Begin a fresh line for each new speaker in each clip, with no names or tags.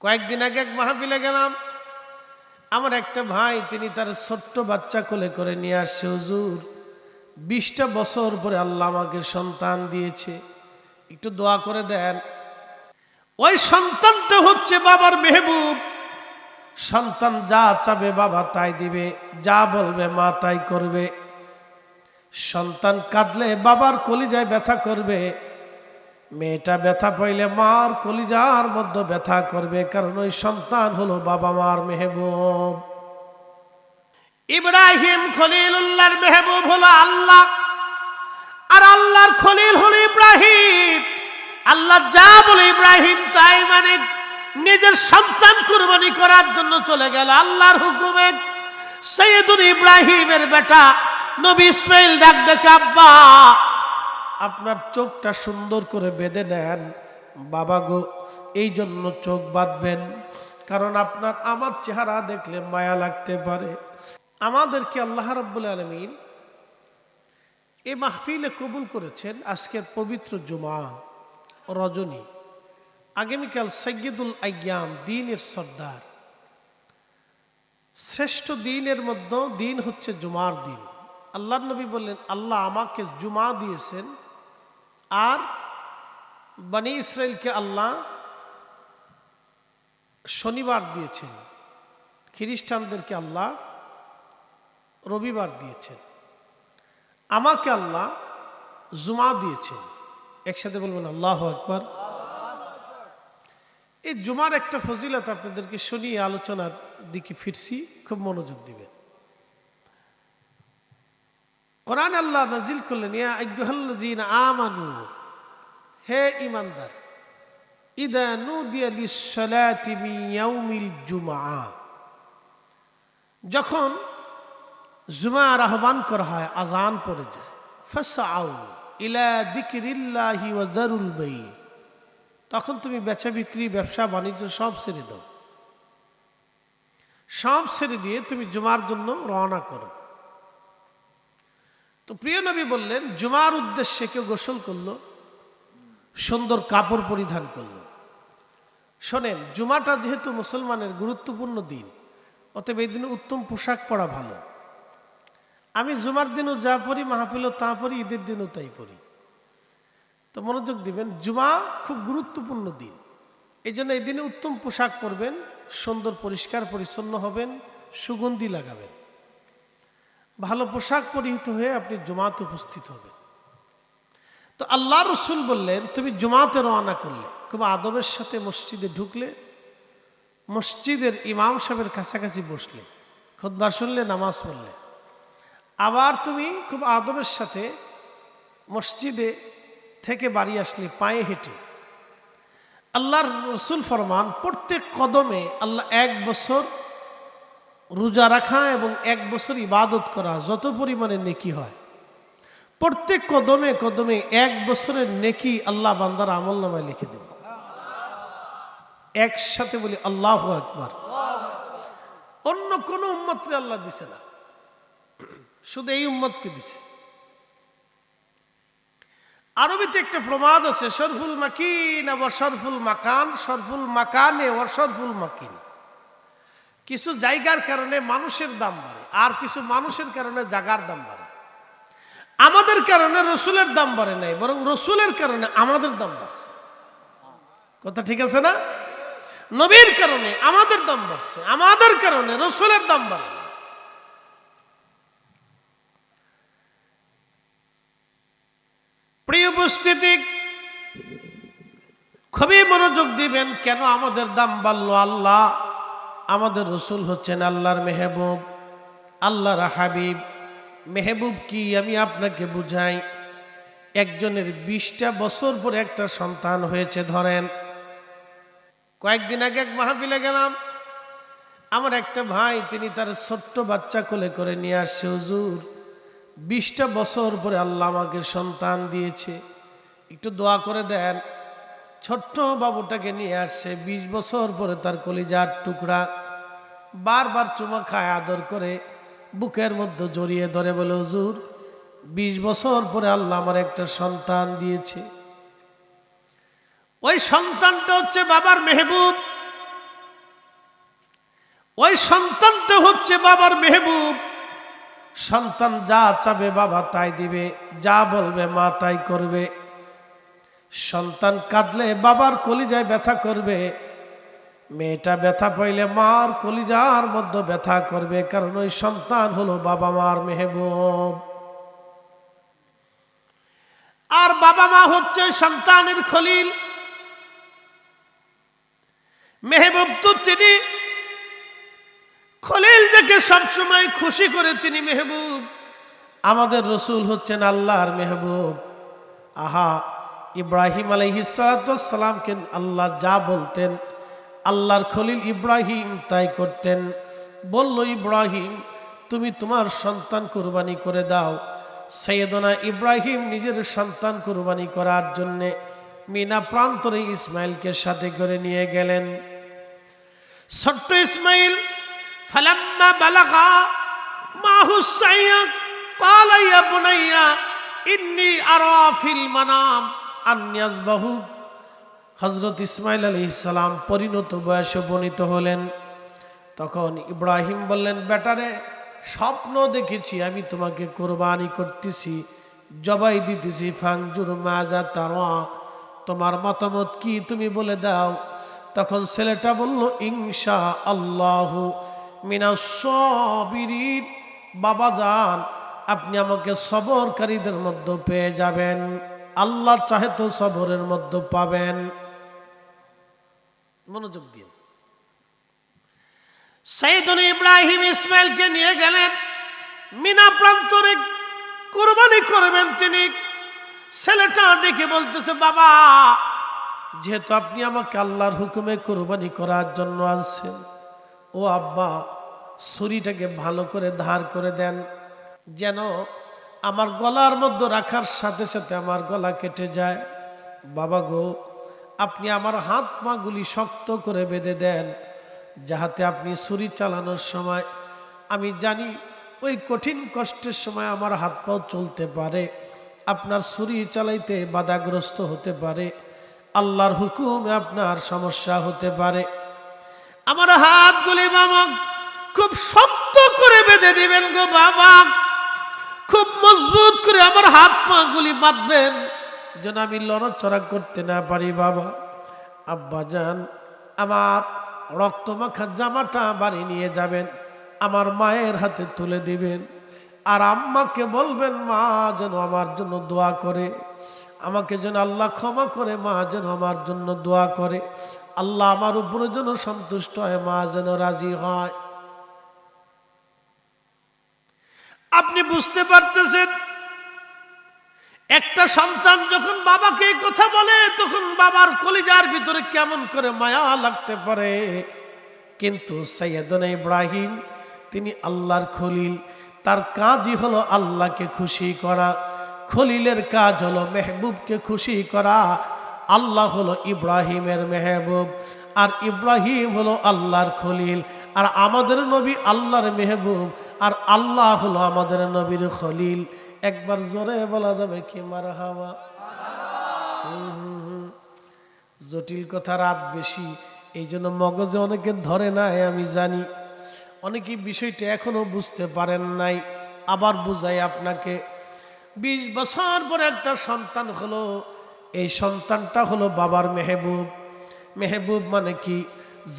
কয়েকদিন আগে এক মাহফিলে গেলাম, আমার একটা ভাই তিনি তার ছোট্ট বাচ্চা কোলে করে নিয়ে আসছে। হুজুর 20টা বছর পরে আল্লাহ আমাকে সন্তান দিয়েছে, একটু দোয়া করে দেন। ওই সন্তানটা হচ্ছে বাবার মেহবুব। সন্তান যা চাবে বাবা তাই দিবে, যা বলবে মা তাই করবে। সন্তান কাঁদলে বাবার কলিজায় ব্যথা করবে, মেয়েটা ব্যথা পাইলে মার কলিজার মধ্যে ব্যথা করবে, কারণ ওই সন্তান হলো বাবা মার মেহবুব। ইব্রাহিম খলিলুল্লাহর মেহবুব হলো আল্লাহ, আর আল্লাহর খলিল হলো ইব্রাহিম। আল্লাহ যা বলে ইব্রাহিম তাই মানে, নিজের সন্তান কুরবানি করার জন্য চলে গেল আল্লাহর হুকুমে। সৈয়দুল ইব্রাহিমের বেটা নবী ইসমাইল ডাক দেখে, আব্বা আপনার চোখটা সুন্দর করে বেঁধে নেন। বাবা গো, এই জন্য চোখ বাঁধবেন কারণ আপনার আমার চেহারা দেখলে মায়া লাগতে পারে। আমাদেরকে আল্লাহ রাব্বুল আলামিন এই মাহফিলে কবুল করেছেন। আজকের পবিত্র জুমা রজনী, আগামীকাল সাইয়্যিদুল আইয়াম, দিনের সর্দার, শ্রেষ্ঠ দিনের মধ্যে দিন হচ্ছে জুমার দিন। আল্লাহর নবী বললেন, আল্লাহ আমাকে জুমা দিয়েছেন, আর বনি ইসরাইলকে আল্লাহ শনিবার দিয়েছেন, খ্রিস্টানদেরকে আল্লাহ রবিবার দিয়েছেন, আমাকে আল্লাহ জুমা দিয়েছেন। একসাথে বলবেন আল্লাহু আকবার। এই জুমার একটা ফজিলত আপনাদেরকে শুনিয়ে আলোচনার দিকে ফিরছি, খুব মনোযোগ দিবেন। কোরআন আল্লাহ নাজিল করলেন, ইয়া আইয়ুহাল্লাযীনা আমানু, হে ঈমানদার, ইযা নুদিয়া লিস-সালাতি মিন ইয়াউমিল জুমআ, যখন জুমার আহ্বান করা হয়, আযান পড়ে যায়, ফাসআউ ইলা যিকরিল্লাহি ওয়া যারুল বাই, তখন তুমি বেচা বিক্রি, ব্যবসা বাণিজ্য সব ছেড়ে দাও, সব ছেড়ে দিয়ে তুমি জুমার জন্য রওনা করো। তো প্রিয় নবী বললেন, জুমার উদ্দেশ্যে কেউ গোসল করলো, সুন্দর কাপড় পরিধান করলো। শোনেন, জুমাটা যেহেতু মুসলমানের গুরুত্বপূর্ণ দিন, অতএব এই দিনে উত্তম পোশাক পরা ভালো। আমি জুমার দিনও যা পরি, মাহফিলও তা পরি, ঈদের দিনও তাই পরি। তো মনোযোগ দিবেন, জুমা খুব গুরুত্বপূর্ণ দিন, এই জন্য এই দিনে উত্তম পোশাক পরবেন, সুন্দর পরিষ্কার পরিচ্ছন্ন হবেন, সুগন্ধি লাগাবেন, ভালো পোশাক পরিহিত হয়ে আপনি জুমাতে উপস্থিত হবেন। তো আল্লাহ রসুল বললেন, তুমি জুমাতে রওনা করলে, খুব আদবের সাথে মসজিদে ঢুকলে, মসজিদের ইমাম সাহেবের কাছাকাছি বসলে, খুতবা শুনলে, নামাজ পড়লে, আবার তুমি খুব আদবের সাথে মসজিদে থেকে বাড়ি আসলে পায়ে হেঁটে। আল্লাহর রসুল ফরমান, প্রত্যেক কদমে আল্লাহ 1 বছর রোজা রাখা এবং 1 বছর ইবাদত করা যত পরিমাণে নেকি হয়, প্রত্যেক কদমে কদমে 1 বছরের নেকি আল্লাহ বান্দার আমলনামায় লিখে দেব। একসাথে বলি আল্লাহু আকবার। অন্য কোন উম্মতকে আল্লাহ দিছে না, শুধু এই উম্মতকে দিছে। আরবিতে একটা প্রবাদ আছে, শরফুল মাকিন ওয়া শরফুল মাকান, শরফুল মাকানে ওয়া শরফুল মাকিন। কিছু জায়গার কারণে মানুষের দাম বাড়ে, আর কিছু মানুষের কারণে জায়গার দাম বাড়ে। আমাদের কারণে রসুলের দাম বাড়ে নাই, বরং রসুলের কারণে আমাদের দাম বাড়ছে। কথা ঠিক আছে না? নবীর কারণে আমাদের দাম বাড়ছে, আমাদের কারণে রসুলের দাম বাড়ে না। প্রিয় উপস্থিতি, খুবই মনোযোগ দিবেন। কেন আমাদের দাম বাড়লো? আল্লাহ, আমাদের রসুল হচ্ছেন আল্লাহর মেহবুব, আল্লাহর হাবিব। মেহবুব কি আমি আপনাকে বুঝাই। একজনের 20টা বছর পরে একটা সন্তান হয়েছে। ধরেন, কয়েকদিন আগে এক মাহফিলে গেলাম, আমার একটা ভাই তিনি তার ছোট্ট বাচ্চা কোলে করে নিয়ে আসছে। হুজুর 20টা বছর পরে আল্লাহ আমাকে সন্তান দিয়েছে, একটু দোয়া করে দেন। ছোট্ট বাবুটাকে নিয়ে আসছে, 20 বছর পরে তার কলিজার টুকরা, বারবার চুমা খায়, আদর করে বুকের মধ্যে জড়িয়ে ধরে বলে, হুজুর 20 বছর পরে আল্লাহ আমার একটা সন্তান দিয়েছে। ওই সন্তানটা হচ্ছে বাবার মেহবুব। ওই সন্তানটা হচ্ছে বাবার মেহবুব। সন্তান যা চাবে বাবা তাই দিবে, যা বলবে মা তাই করবে। সন্তান কাঁদলে বাবার কলিজায় ব্যথা করবে, মেয়েটা ব্যথা পাইলে মার কলিজার মধ্যে ব্যথা করবে, কারণ ওই সন্তান হলো বাবা মার মেহবুব। আর বাবা মা হচ্ছে সন্তানের খলিল। মেহবুব তো তিনি, খলিল যাকে সবসময় খুশি করে তিনি মেহবুব। আমাদের রসুল হচ্ছেন আল্লাহর মেহবুব। আহা, ইব্রাহিম আলাইহিস সালামকে আল্লাহ যা বলতেন, আল্লাহর খলিল ইব্রাহিম তাই করতেন। বলল, ইব্রাহিম তুমি তোমার সন্তান কুরবানি করে দাও। সৈয়দনা ইব্রাহিম নিজের সন্তান কুরবানি করার জন্যে মিনা প্রান্তরে ইসমাইলকে সাথে করে নিয়ে গেলেন। ছোট্ট ইসমাইল ফালাম্মা বালাগা মাহু সাইয়া ক্বালা ইয়া বুনাইয়া ইন্নী আরা ফিল মানাম আন্নী আযবাহু। হযরত ইসমাইল আলাইহিস সালাম পরিণত বয়সে উপনীত হলেন। তখন ইব্রাহিম বললেন, বেটারে স্বপ্ন দেখেছি আমি তোমাকে কুরবানি করতেছি, জবাই দিতেছি। ফাংজুর মাজা তারা, তোমার মতামত কি তুমি বলে দাও। তখন ছেলেটা বলল, ইনশা আল্লাহু মিনাস সাবিরিন। বাবা যান, আপনি আমাকে সবরকারীদের মধ্যে পেয়ে যাবেন, আল্লাহ চাহে তো সবরের মধ্যে পাবেন। মনোযোগ দিন। সাইয়েদনা ইব্রাহিম ইসমাইলকে নিয়ে গেলেন, মিনা প্রান্তরে কুরবানি করবেন তিনি। ছেলেটা ডেকে বলতেছে, বাবা যেহেতু আপনি আমাকে আল্লাহর হুকুমে কুরবানি করার জন্য আনছেন, ও আব্বা ছুরিটাকে ভালো করে ধার করে দেন, যেন আমার গলার মধ্যে রাখার সাথে সাথে আমার গলা কেটে যায়। বাবা গো, আপনি আমার হাত পাগুলি শক্ত করে বেঁধে দেন, যাহাতে আপনি ছুরি চালানোর সময় আমি জানি ওই কঠিন কষ্টের সময় আমার হাত পাও চলতে পারে, আপনার ছুরি চালাইতে বাধাগ্রস্ত হতে পারে, আল্লাহর হুকুমে আপনার সমস্যা হতে পারে। আমার হাতগুলি বাবা খুব শক্ত করে বেঁধে দিবেন গো বাবা, খুব মজবুত করে আমার হাত পা গুলি বাঁধবেন, যেন আমি লড়াচড়া করতে না পারি। বাবা, আব্বা যান, আমার রক্তমাখা জামাটা বাড়ি নিয়ে যাবেন, আমার মায়ের হাতে তুলে দিবেন, আর আম্মাকে বলবেন মা যেন আমার জন্য দোয়া করে, আমাকে যেন আল্লাহ ক্ষমা করে, মা যেন আমার জন্য দোয়া করে, আল্লাহ আমার উপরে যেন সন্তুষ্ট হয়, মা যেন রাজি হয়। আপনি বুঝতে পারতেছেন, একটা সন্তান যখন বাবাকে এই কথা বলে তখন বাবার কলিজার ভিতরে কেমন করে মায়া লাগতে পারে। কিন্তু সাইয়েদনা ইব্রাহিম তিনি আল্লাহর খলিল, তার কাজই হলো আল্লাহকে খুশি করা। খলিলের কাজ হলো মেহবুবকে খুশি করা। আল্লাহ হলো ইব্রাহিমের মেহবুব, আর ইব্রাহিম হলো আল্লাহর খলিল, আর আমাদের নবী আল্লাহর মেহবুব, আর আল্লাহ হলো আমাদের নবীর খলিল। একবার জোরে বলা যাবে কি মারহাবা? জটিল কথা রাত বেশি, এই জন্য মগজে অনেকে ধরে নাই, আমি জানি অনেকে বিষয়টা এখনো বুঝতে পারেন নাই। আবার বুঝাই আপনাকে। 20 বছর পরে একটা সন্তান হলো, এই সন্তানটা হলো বাবার মেহবুব। মেহবুব মানে কি?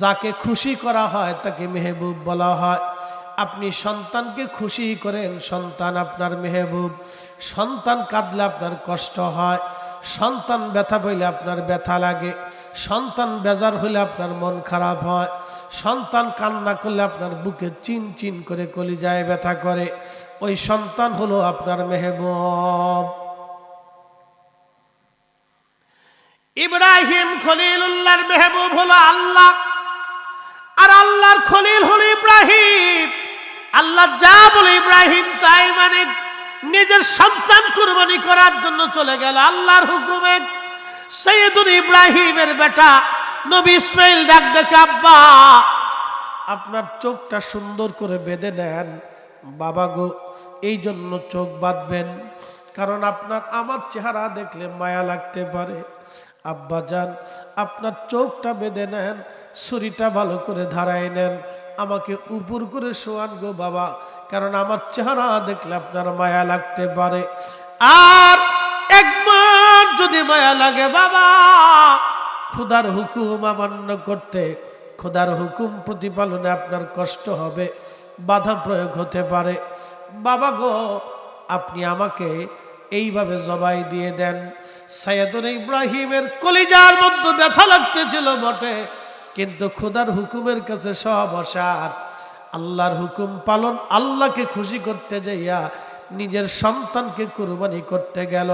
যাকে খুশি করা হয় তাকে মেহবুব বলা হয়। আপনি সন্তানকে খুশি করেন, সন্তান আপনার মেহবুব। সন্তান কাঁদলে আপনার কষ্ট হয়, সন্তান ব্যথা পাইলে আপনার ব্যথা লাগে, সন্তান বেজার হইলে আপনার মন খারাপ হয়, সন্তান কান্না করলে আপনার বুকে চিন চিন করে কলিজায় ব্যথা করে। ওই সন্তান হলো আপনার মেহবুব। ইব্রাহিম খলিলুল্লাহর মেহবুব হলো আল্লাহ, আর আল্লাহর খলিল হলো ইব্রাহিম। আল্লাহ যা বলে ইব্রাহিম তাই মানে। নিজের সন্তান কুরবানি করার জন্য চলে গেল আল্লাহর হুকুমে। সাইয়েদুল ইব্রাহিমের বেটা নবী ইসমাইল ডাক দেখে, আব্বা আপনার চোখটা সুন্দর করে বেঁধে নেন। বাবা গো, এই জন্য চোখ বাঁধবেন কারণ আপনার আমার চেহারা দেখলে মায়া লাগতে পারে। আব্বা যান, আপনার চোখটা বেঁধে নেন, ছুরিটা ভালো করে ধারায় নেন, আমাকে উপর করে শোয়ান গো বাবা, কারণ আমার চেহারা দেখলে আপনার মায়া লাগতে পারে। আর একবার যদি মায়া লাগে বাবা, খোদার হুকুম অমান্য করতে, খোদার হুকুম প্রতিপালনে আপনার কষ্ট হবে, বাধা প্রয়োগ হতে পারে। বাবা গো, আপনি আমাকে এইভাবে জবাই দিয়ে দেন। সাইয়েদুনা ইব্রাহিমের কলিজার মধ্যে ব্যথা লাগতেছিল বটে, কিন্তু খোদার হুকুমের কাছে সব অসার। আল্লাহর হুকুম পালন, আল্লাহকে খুশি করতে যাইয়া নিজের সন্তানকে কুরবানি করতে গেল।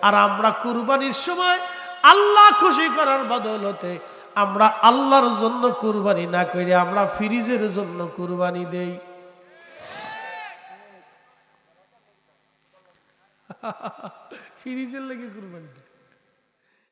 আর আমরা কুরবানির সময় আল্লাহ খুশি করার বদৌলতে আমরা আল্লাহর জন্য কুরবানি না করে আমরা ফ্রিজের জন্য কুরবানি দেই। ফ্রিজের লেগে কুরবানি দেই।